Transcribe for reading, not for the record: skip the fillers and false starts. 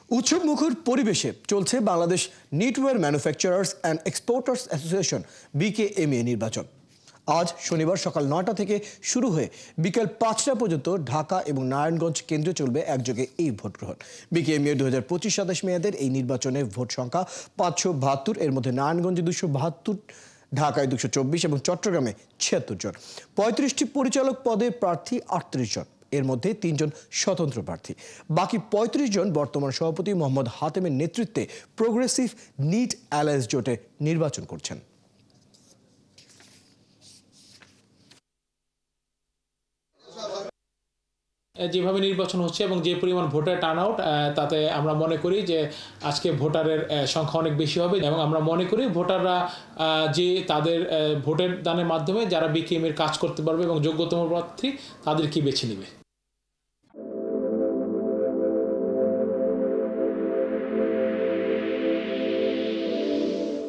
উৎসবমুখর পরিবেশে চলছে Bangladesh knitwear manufacturers and exporters association BKMA নির্বাচন। আজ শনিবার সকাল ৯টা থেকে শুরু হয়ে বিকেল ৫টা পর্যন্ত ঢাকা এবং নারায়ণগঞ্জ কেন্দ্রে চলবে একযোগে এই ভোট গ্রহণ। বিকেএমএ ২০২৫-২৭ মেয়াদের এই নির্বাচনে ভোট সংখ্যা ৫৭২, এর মধ্যে নারায়ণগঞ্জে ২৭২, ঢাকায় ২২৪ এবং চট্টগ্রামে ৭৬ জন। ৩৫টি পরিচালক পদে প্রার্থী ৩৮ জন, এর মধ্যে ৩ জন স্বতন্ত্র প্রার্থী। বাকি ৩৫ জন বর্তমান সভাপতি মোহাম্মদ হাতেমের নেতৃত্বে প্রোগ্রেসিভ নিট অ্যালায়েন্স জোটে নির্বাচন করছেন। যেভাবে নির্বাচন হচ্ছে এবং যে পরিমাণ ভোটার টার্ন আউট, তাতে আমরা মনে করি যে আজকে ভোটারের সংখ্যা অনেক বেশি হবে এবং আমরা মনে করি ভোটাররা যে তাদের ভোটের দানের মাধ্যমে যারা বিকেএমএর কাজ করতে পারবে এবং যোগ্যতম প্রার্থী তাদেরকে বেছে নেবে।